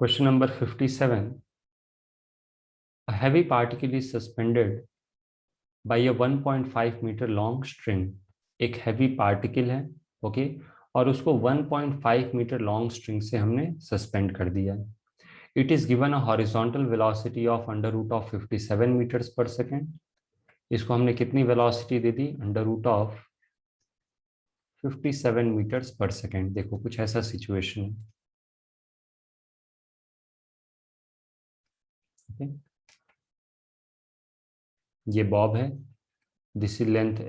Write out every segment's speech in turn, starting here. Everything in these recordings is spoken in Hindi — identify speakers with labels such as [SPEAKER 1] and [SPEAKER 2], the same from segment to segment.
[SPEAKER 1] Question number 57. A heavy particle is suspended by a 1.5 metre long string. एक हैवी पार्टिकल है, ओके, और उसको 1.5 मीटर लॉन्ग स्ट्रिंग से हमने सस्पेंड कर दिया. It is given a horizontal velocity of under root of 57 metres per second. इसको हमने कितनी वेलोसिटी दे दी? Under root of 57 metres per second. देखो कुछ ऐसा सिचुएशन है. okay? ये बॉब है, this is length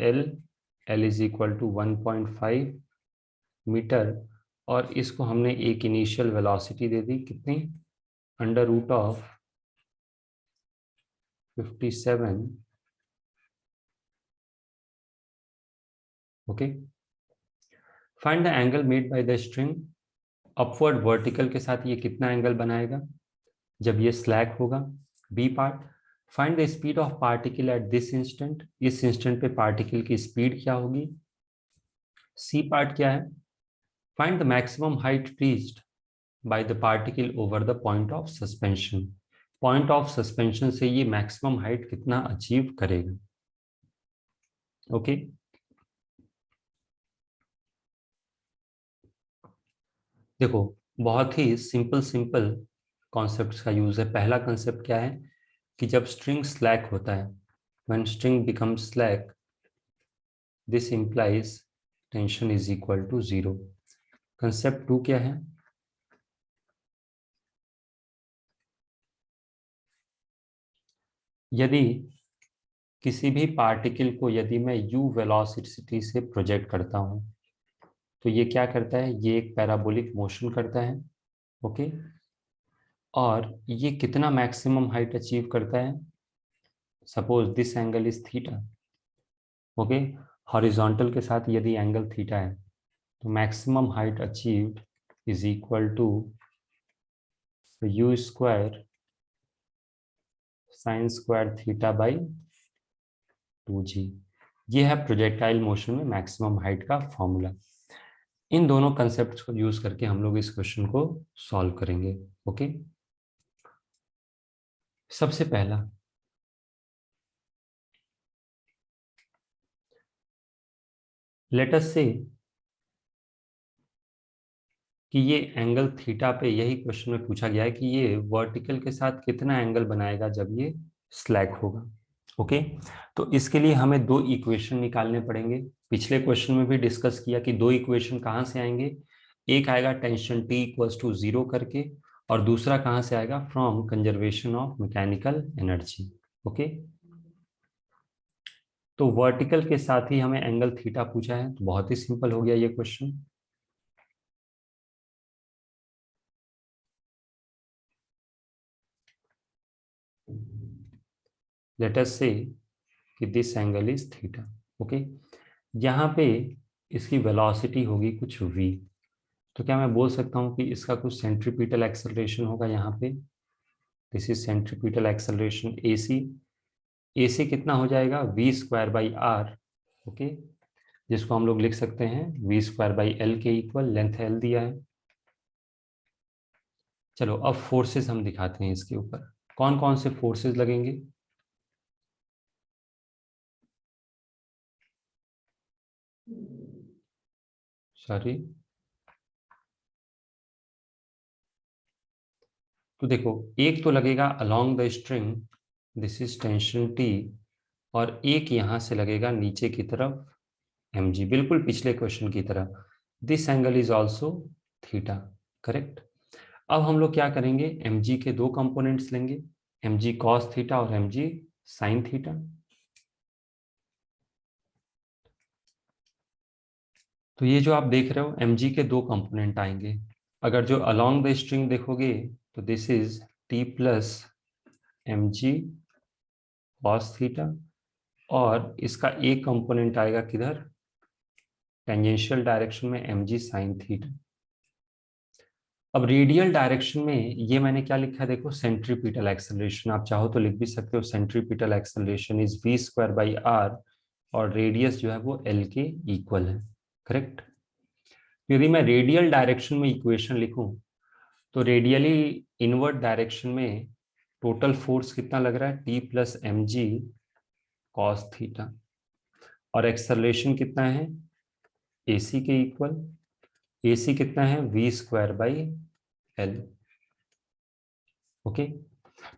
[SPEAKER 1] L is equal to 1.5 metre, और इसको हमने एक इनिशियल वेलोसिटी दे दी कितनी? Under root of 57. Okay, find the angle made by the string. Upward vertical के साथ ये कितना एंगल बनाएगा जब ये स्लैक होगा? B part, find the speed of particle at this instant. इस इंस्टेंट पे पार्टिकल की स्पीड क्या होगी? सी पार्ट क्या है? Find the maximum height reached by the particle over the point of suspension. Point of suspension से ये मैक्सिमम हाइट कितना अचीव करेगा? ओके, देखो बहुत ही सिंपल कॉन्सेप्ट्स का यूज है. पहला कॉन्सेप्ट क्या है कि जब स्ट्रिंग स्लैक होता है, when string becomes slack, this implies tension is equal to 0. Concept 2 क्या है? यदि किसी भी पार्टिकल को यदि मैं u वेलोसिटी से प्रोजेक्ट करता हूं तो ये क्या करता है? ये एक पैराबोलिक मोशन करता है, ओके, और ये कितना मैक्सिमम हाइट अचीव करता है? Suppose this angle is theta, okay, horizontal के साथ यदि एंगल थीटा है तो maximum height achieved is equal to u square sine square theta by 2g. ये है प्रोजेक्टाइल मोशन में मैक्सिमम हाइट का फॉर्मूला. इन दोनों कंसेप्ट को यूज करके हम लोग इस क्वेश्चन को सॉल्व करेंगे. ओके, सबसे पहला लेट अस से कि ये एंगल थीटा पे, यही क्वेश्चन में पूछा गया है कि ये वर्टिकल के साथ कितना एंगल बनाएगा जब ये स्लैक होगा. ओके, तो इसके लिए हमें दो इक्वेशन निकालने पड़ेंगे. पिछले क्वेश्चन में भी डिस्कस किया कि दो इक्वेशन कहाँ से आएंगे. एक आएगा टेंशन T इक्वल्स टू 0 करके, और दूसरा कहाँ से आएगा? From conservation of mechanical energy. Okay, तो वर्टिकल के साथ ही हमें एंगल थीटा पूछा है, तो बहुत ही सिंपल हो गया ये क्वेश्चन. लेट अस से कि this angle is theta. Okay, यहाँ पे इसकी वेलोसिटी होगी कुछ v. तो क्या मैं बोल सकता हूँ कि इसका कुछ सेंट्रीपिटल एक्सेलरेशन होगा यहाँ पे? This is centripetal acceleration AC. AC कितना हो जाएगा? v square by R, okay, जिसको हम लोग लिख सकते हैं v स्क्वायर बाई एल के इक्वल. लेंथ एल दिया है. चलो अब फोर्सेस हम दिखाते हैं इसके ऊपर. कौन कौन से फोर्सेस लगेंगे? सॉरी, तो देखो एक तो लगेगा along the string, this is tension T, और एक यहां से लगेगा नीचे की तरफ mg, बिल्कुल पिछले क्वेश्चन की तरह. This angle is also theta, correct. अब हम लोग क्या करेंगे? mg के दो कंपोनेंट्स लेंगे, mg cos थीटा और mg sin थीटा. तो ये जो आप देख रहे हो mg के दो कंपोनेंट आएंगे. अगर जो अलोंग द स्ट्रिंग देखोगे तो this is T plus mg cos theta, और इसका एक कंपोनेंट आएगा किधर? टेंजेंशियल डायरेक्शन में mg sin थीटा. अब रेडियल डायरेक्शन में ये मैंने क्या लिखा है देखो, सेंट्रीपिटल एक्सेलरेशन. आप चाहो तो लिख भी सकते हो centripetal acceleration is v square by R, और रेडियस जो है वो l के इक्वल है, करेक्ट. यदि मैं रेडियल डायरेक्शन में इक्वेशन लिखूं तो रेडियली इनवर्ट डायरेक्शन में टोटल फोर्स कितना लग रहा है, T plus M G cos theta, और एक्सेलरेशन कितना है, AC के इक्वल, AC कितना है, V square by L. Okay,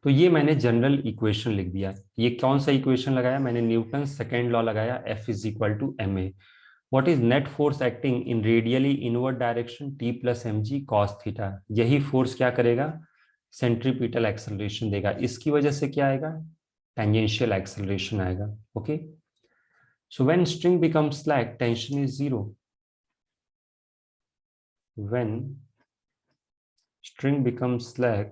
[SPEAKER 1] तो ये मैंने जनरल इक्वेशन लिख दिया। ये कौन सा इक्वेशन लगाया मैंने, न्यूटन सेकेंड लॉ लगाया, F is equal to M A. What is net force acting in radially inward direction, T plus M G cos theta. यही फोर्स क्या करेगा, सेंट्रीपिटल एक्सेलरेशन देगा। इसकी वजह से क्या आएगा, टेंजेंशियल एक्सेलरेशन आएगा। Okay, so when string becomes slack tension is zero. When string becomes slack,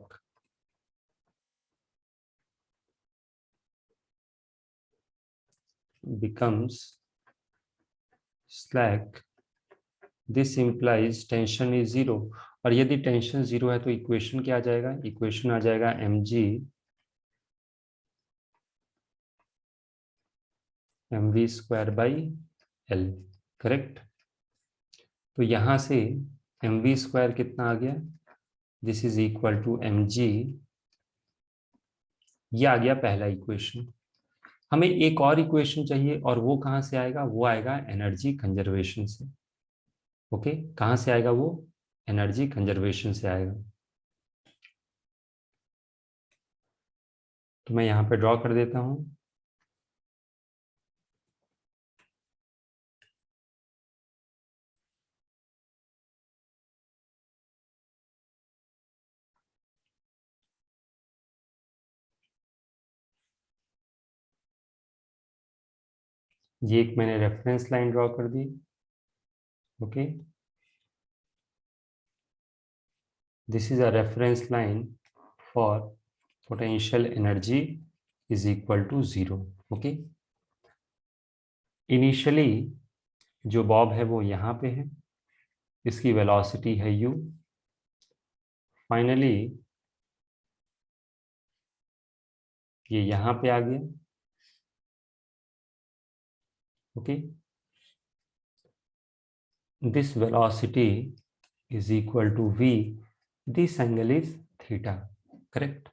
[SPEAKER 1] this implies tension is zero। और यदि टेंशन जीरो है तो इक्वेशन क्या आ जाएगा, इक्वेशन आ जाएगा mg mv square by L. Correct, तो यहां से mv स्क्वायर कितना आ गया, this is equal to mg, ये आ गया पहला इक्वेशन। हमें एक और इक्वेशन चाहिए, और वो कहां से आएगा, वो आएगा एनर्जी कंजर्वेशन से। ओके, कहां से आएगा वो, एनर्जी कंजर्वेशन से आएगा। तो मैं यहां पे ड्रॉ कर देता हूं। ये एक मैंने रेफरेंस लाइन ड्रॉ कर दी। Okay, this is a reference line for potential energy is equal to zero. Okay, initially जो बॉब है वो यहाँ पे है, इसकी वेलोसिटी है u, फाइनली ये यहाँ पे आ गया। Okay, this velocity is equal to v, this angle is theta. Correct,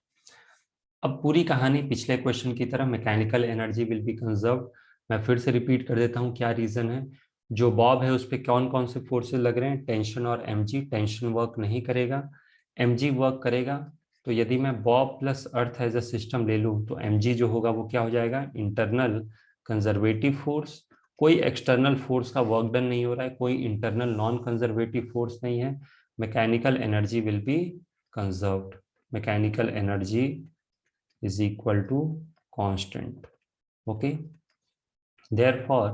[SPEAKER 1] अब पूरी कहानी पिछले क्वेश्चन की तरह, mechanical energy will be conserved. मैं फिर से रिपीट कर देता हूँ क्या रीजन है। जो बॉब है उस पर कौन कौन से फोर्सेस लग रहे हैं, टेंशन और mg। टेंशन वर्क नहीं करेगा, mg वर्क करेगा। तो यदि मैं bob plus earth as a system ले लूँ तो mg जो होगा वो क्या हो जाएगा, इंटरनल कंजर्वेटिव फोर्स। कोई एक्सटर्नल फोर्स का वर्क डन नहीं हो रहा है, कोई इंटरनल नॉन कंजर्वेटिव फोर्स नहीं है। Mechanical energy will be conserved. Mechanical energy is equal to constant। Okay, therefore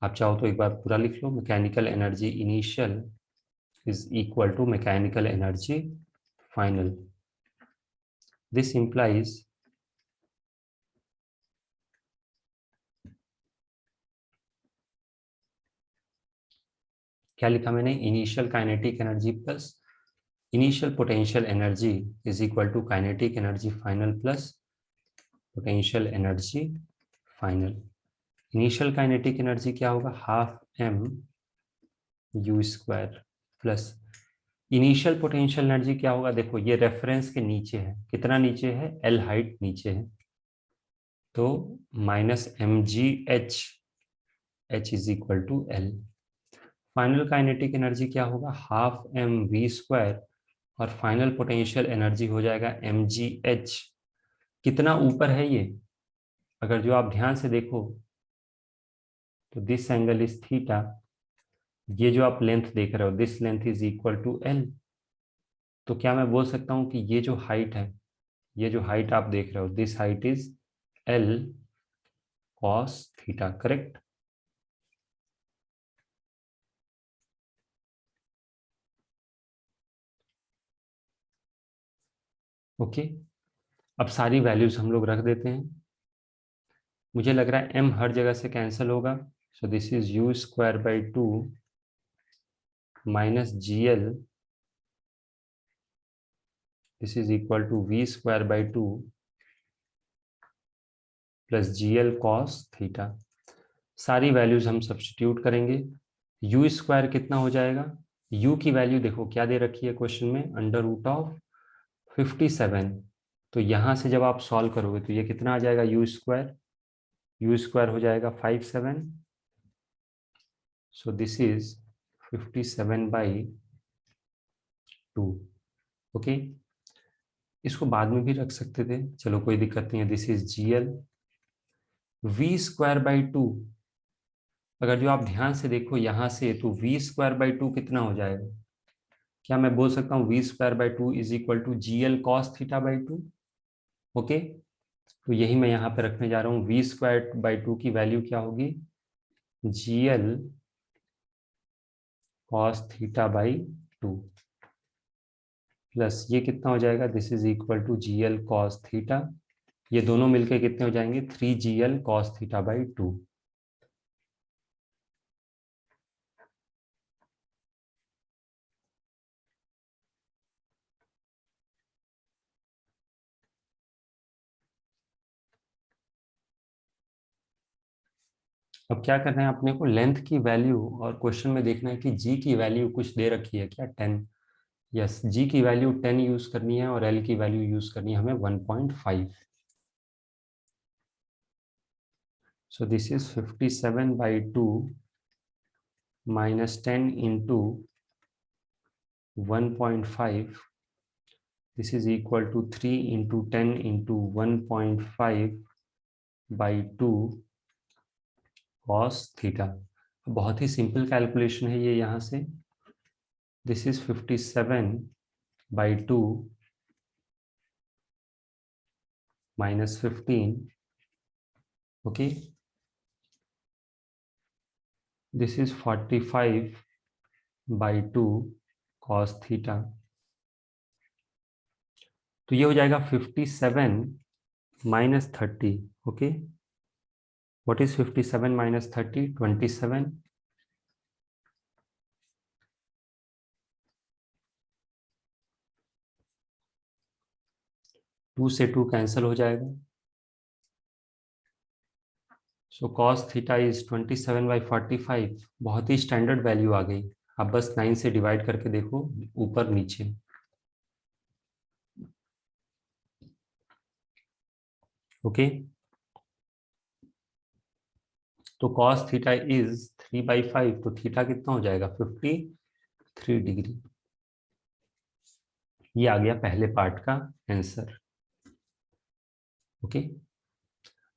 [SPEAKER 1] आप चाहो तो एक बार पूरा लिख लो, mechanical energy initial is equal to mechanical energy final. This implies क्या लिखा मैंने, initial kinetic energy plus initial potential energy is equal to kinetic energy final plus potential energy final. Initial kinetic energy क्या होगा, half m u square plus initial potential energy क्या होगा, देखो ये रेफरेंस के नीचे है, कितना नीचे है, L हाइट नीचे है, तो minus mgh, h is equal to L। Final kinetic energy क्या होगा, हाफ mv स्क्वायर, और फाइनल पोटेंशियल एनर्जी हो जाएगा mgh। कितना ऊपर है ये, अगर जो आप ध्यान से देखो तो दिस एंगल इज थीटा। ये जो आप लेंथ देख रहे हो, this length is equal to L। तो क्या मैं बोल सकता हूं कि ये जो हाइट है, ये जो हाइट आप देख रहे हो, this height is L cos theta. Correct, okay. अब सारी वैल्यूज हम लोग रख देते हैं। मुझे लग रहा है m हर जगह से कैंसिल होगा, so this is u square by two minus GL, this is equal to v square by two plus GL cos theta. सारी वैल्यूज हम सब्स्टिट्यूट करेंगे। u स्क्वायर कितना हो जाएगा, u की वैल्यू देखो क्या दे रखी है क्वेश्चन में, अंडर रूट ऑफ 57। तो यहां से जब आप सॉल्व करोगे तो ये कितना आ जाएगा, यू स्क्वायर हो जाएगा 57। सो दिस इज 57/2। ओके, इसको बाद में भी रख सकते थे, चलो कोई दिक्कत नहीं है। This is GL v²/2। अगर जो आप ध्यान से देखो यहां से, तो v²/2 कितना हो जाएगा, क्या मैं बोल सकता हूँ v²/2 is equal to GL cos θ/2। Okay, तो यही मैं यहाँ पे रखने जा रहा हूँ। v²/2 की वैल्यू क्या होगी, GL cos θ/2 प्लस ये कितना हो जाएगा, this is equal to GL cos θ। ये दोनों मिलके कितने हो जाएंगे, 3GL cos θ/2। अब क्या करना है अपने को, लेंथ की वैल्यू, और क्वेश्चन में देखना है कि जी की वैल्यू कुछ दे रखी है क्या, 10। यस, जी की वैल्यू 10 यूज करनी है और एल की वैल्यू यूज करनी है हमें 1.5। सो this is 57/2 minus 10 into 1.5, this is equal to 3 into 10 into 1.5 by 2 cos theta. बहुत ही सिंपल कैलकुलेशन है ये, यहाँ से this is 57/2 minus 15, okay, this is 45/2 cos theta. तो ये हो जाएगा 57 minus 30। Okay, what is 57 minus 30, 27। 2 से 2 कैंसिल हो जाएगा। सो cos थीटा इज 27/45। बहुत ही स्टैंडर्ड वैल्यू आ गई। आप बस 9 से डिवाइड करके देखो ऊपर नीचे। ओके, तो cos थीटा इज 3/5, तो थीटा कितना हो जाएगा, 53 डिग्री। ये आ गया पहले पार्ट का आंसर। ओके,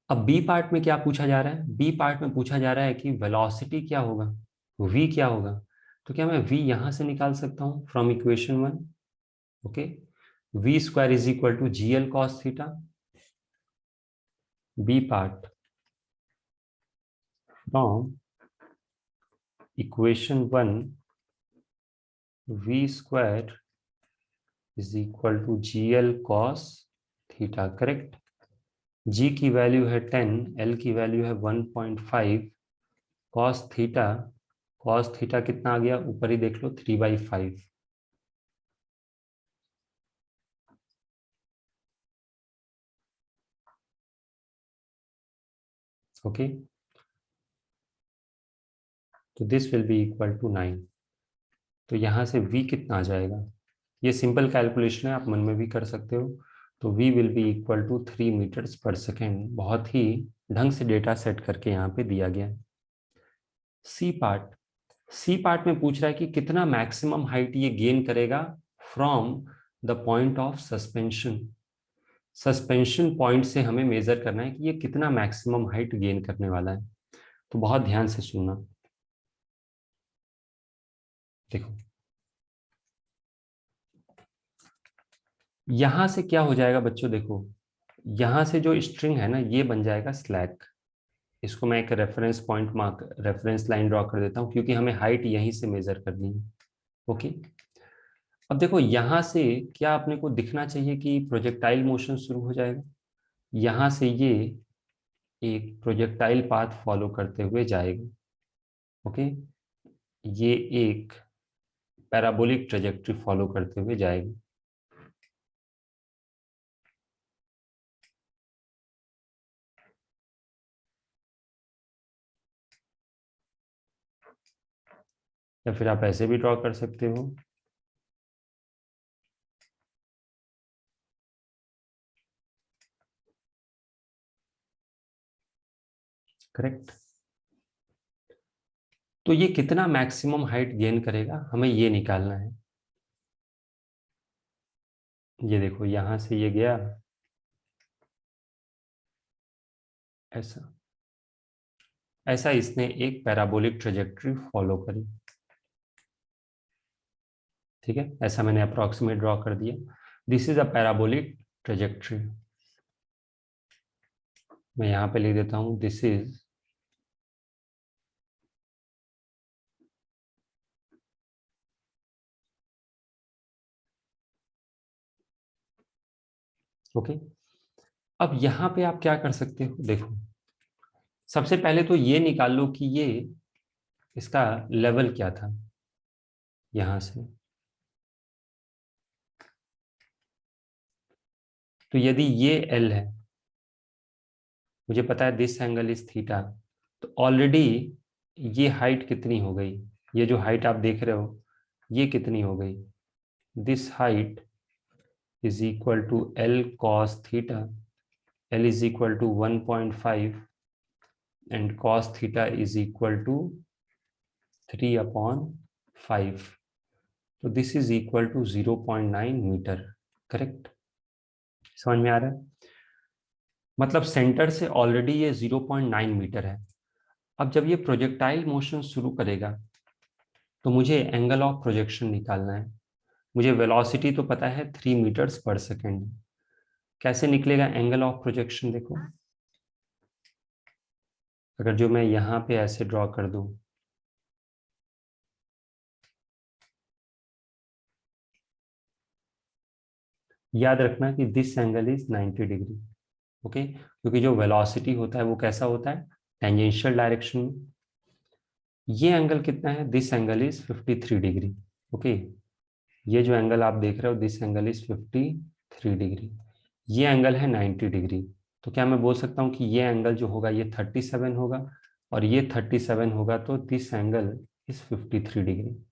[SPEAKER 1] अब बी पार्ट में क्या पूछा जा रहा है, बी पार्ट में पूछा जा रहा है कि वेलोसिटी क्या होगा, v क्या होगा। तो क्या मैं v यहां से निकाल सकता हूं from equation 1। Okay, v² is equal to GL cos theta. B part, from equation 1 v² is equal to GL cos theta, correct. g की वैल्यू है 10, l की वैल्यू है 1.5, cos थीटा कितना आ गया, ऊपर ही देख लो 3/5। ओके, तो this will be equal to 9। तो यहां से v कितना आ जाएगा, ये सिंपल कैलकुलेशन है, आप मन में भी कर सकते हो। तो v will be equal to 3 metres per second. बहुत ही ढंग से डेटा सेट करके यहाँ पे दिया गया। सी पार्ट, सी पार्ट में पूछ रहा है कि कितना मैक्सिमम हाइट ये गेन करेगा from the point of suspension. Suspension point से हमें मेजर करना है कि ये कितना मैक्सिमम हाइट गेन करने वाला है। तो बहुत ध्यान से सुनना, देखो यहां से क्या हो जाएगा बच्चों, देखो यहां से जो स्ट्रिंग है ना, ये बन जाएगा स्लैक। इसको मैं एक reference point mark, reference line draw कर देता हूं, क्योंकि हमें हाइट यहीं से मेजर करनी है। ओके, अब देखो यहां से क्या अपने को दिखना चाहिए कि प्रोजेक्टाइल मोशन शुरू हो जाएगा। यहां से ये एक प्रोजेक्टाइल पाथ फॉलो करते हुए जाएगा। ओके, ये एक पैराबोलिक ट्रेजेक्ट्री फॉलो करते हुए जाएगी। या फिर आप ऐसे भी ड्रॉ कर सकते हो। करेक्ट। तो ये कितना मैक्सिमम हाइट गेन करेगा हमें ये निकालना है। ये देखो यहां से ये गया ऐसा, ऐसा इसने एक पैराबोलिक ट्रेजेक्टरी फॉलो करी। ठीक है, ऐसा मैंने अप्रोक्सीमेट ड्रॉ कर दिया। This is a parabolic trajectory. मैं यहां पे लिख देता हूं दिस इज ओके। अब यहां पे आप क्या कर सकते हो, देखो सबसे पहले तो ये निकाल लो कि ये इसका लेवल क्या था यहां से। तो यदि ये एल है, मुझे पता है दिस एंगल इज थीटा, तो ऑलरेडी ये हाइट कितनी हो गई, ये जो हाइट आप देख रहे हो ये कितनी हो गई, this height is equal to L cos theta. L is equal to 1.5 and cos theta is equal to 3/5। तो this is equal to 0.9 metre. Correct, समझ में आ रहा है? मतलब सेंटर से ऑलरेडी ये 0.9 मीटर है। अब जब ये प्रोजेक्टाइल मोशन शुरू करेगा तो मुझे एंगल ऑफ प्रोजेक्शन निकालना है। मुझे वेलोसिटी तो पता है 3 मीटर्स पर सेकेंड। कैसे निकलेगा एंगल ऑफ प्रोजेक्शन, देखो अगर जो मैं यहां पे ऐसे ड्रॉ कर दूं, याद रखना कि this angle is 90 degree. Okay, क्योंकि जो वेलोसिटी होता है वो कैसा होता है, टेंजेंशियल डायरेक्शन में। ये एंगल कितना है, this angle is 53 degree. Okay, ये जो एंगल आप देख रहे हो दिस एंगल इज 53 डिग्री। ये एंगल है 90 डिग्री। तो क्या मैं बोल सकता हूँ कि ये एंगल जो होगा ये 37 होगा और ये 37 होगा, तो दिस एंगल इज 53 डिग्री।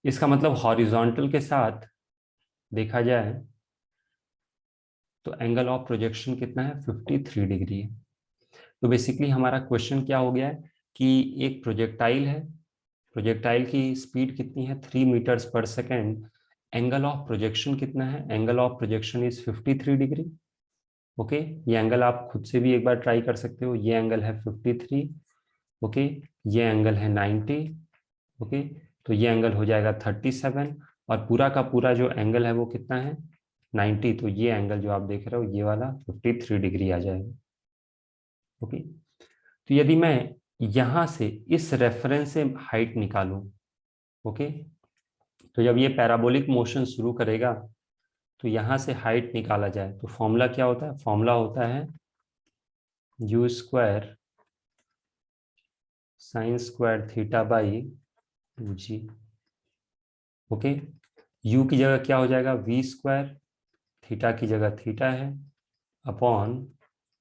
[SPEAKER 1] इसका मतलब हॉरिजॉन्टल के साथ देखा जाए तो एंगल ऑफ प्रोजेक्शन कितना है, 53 डिग्री है। तो बेसिकली हमारा क्वेश्चन क्या हो गया है कि एक प्रोजेक्टाइल है, प्रोजेक्टाइल की स्पीड कितनी है, 3 metres per second. Angle of projection कितना है, angle of projection is 53 degree. Okay, ये एंगल आप खुद से भी एक बार ट्राई कर सकते हो। ये एंगल है 53। ओके, ये एंगल है 90। ओके, तो ये एंगल हो जाएगा 37 और पूरा का पूरा जो एंगल है वो कितना है, 90। तो ये एंगल जो आप देख रहे हो ये वाला 53 डिग्री आ जाएगा। ओके, तो यदि मैं यहां से इस रेफरेंस से हाइट निकालूं, ओके, तो जब ये पैराबोलिक मोशन शुरू करेगा तो यहां से हाइट निकाला जाए तो फॉर्मूला क्या होता है, फॉर्मूला होता है you square sine square theta by 2g। Okay, you की जगह क्या हो जाएगा, वी स्क्वायर, थीटा की जगह थीटा है, अपॉन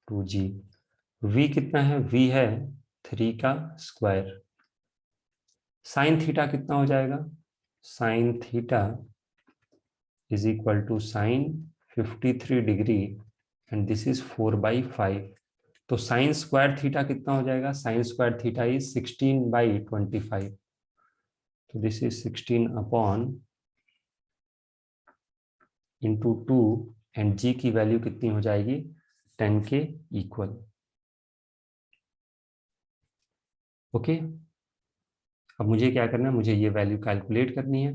[SPEAKER 1] 2g। वी कितना है, वी है 3 का स्क्वायर। साइन थीटा कितना हो जाएगा, sine theta is equal to sine 53 degree and this is 4/5। तो साइन स्क्वायर थीटा कितना हो जाएगा, साइन स्क्वायर थीटा इज 16/25। तो दिस इज 16/2 एंड जी की वैल्यू कितनी हो जाएगी, 10 के इक्वल। ओके, अब मुझे क्या करना है, मुझे ये वैल्यू कैलकुलेट करनी है।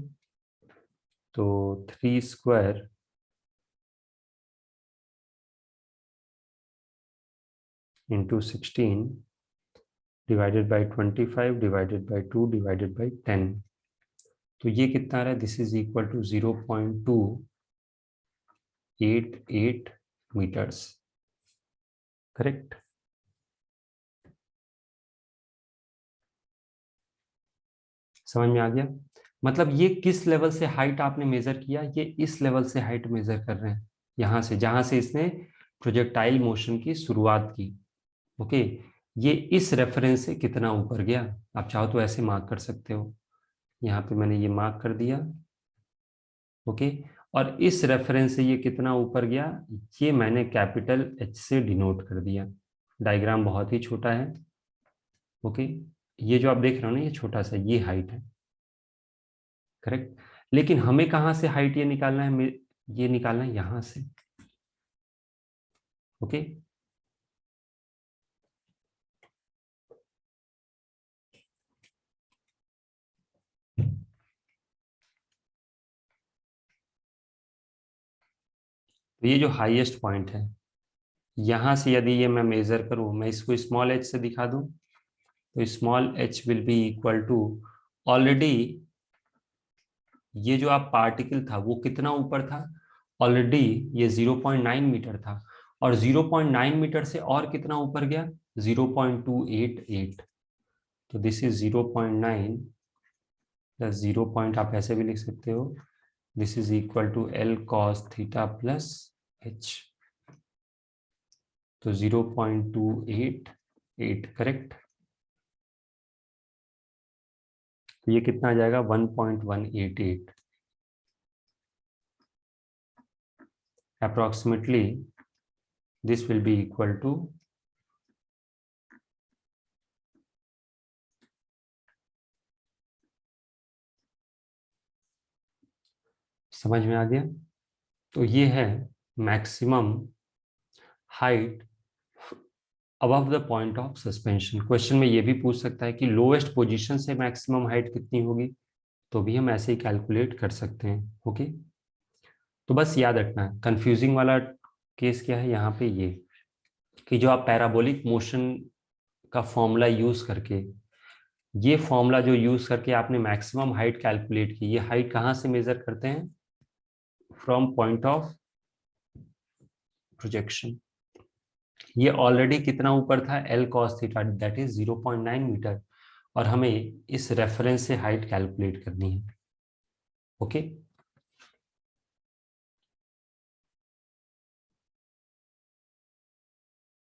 [SPEAKER 1] तो 3 square into 16 divided by 25 divided by 2 divided by 10। तो ये कितना आ रहा है, this is equal to 0.288 metres. Correct, समझ में आ गया? मतलब ये किस लेवल से हाइट आपने मेजर किया, ये इस लेवल से हाइट मेजर कर रहे हैं, यहां से जहां से इसने प्रोजेक्टाइल मोशन की शुरुआत की। ओके, ये इस रेफरेंस से कितना ऊपर गया, आप चाहो तो ऐसे मार्क कर सकते हो, यहाँ पे मैंने ये मार्क कर दिया, ओके। और इस रेफरेंस से ये कितना ऊपर गया, ये मैंने कैपिटल H से डिनोट कर दिया। डायग्राम बहुत ही छोटा है, ओके। ये जो आप देख रहे हो ना, ये छोटा सा, ये हाइट है, करेक्ट। लेकिन हमें कहाँ से हाइट ये निकालना है, ये निकालना है यहां से, ओके। तो ये जो हाईएस्ट पॉइंट है, यहां से यदि ये मैं मेजर करूं, मैं इसको स्मॉल h से दिखा दूं, तो small h will be equal to, already ये जो आप पार्टिकल था वो कितना ऊपर था, ऑलरेडी ये 0.9 मीटर था, और 0.9 मीटर से और कितना ऊपर गया, 0.288। तो दिस इज 0.9 प्लस 0 पॉइंट, आप ऐसे भी लिख सकते हो, this is equal to L cos theta plus H। तो 0.288, करेक्ट। तो ये कितना आ जाएगा, 1.188 approximately. This will be equal to, समझ में आ गया। तो ये है maximum height above the point of suspension. Question में ये भी पूछ सकता है कि लोएस्ट पोजीशन से मैक्सिमम हाइट कितनी होगी, तो भी हम ऐसे ही कैलकुलेट कर सकते हैं, ओके। तो बस याद रखना है, कंफ्यूजिंग वाला केस क्या है यहाँ पे, ये कि जो आप पैराबोलिक मोशन का फॉर्मूला यूज करके, ये फॉर्मूला जो यूज करके आपने मैक्सिमम हाइट कैलकुलेट की, ये हाइट कहाँ से मेजर करते हैं, फ्रॉम पॉइंट ऑफ प्रोजेक्शन। ये ऑलरेडी कितना ऊपर था, L cos theta, that is 0.9 metre, और हमें इस रेफरेंस से हाइट कैलकुलेट करनी है, ओके।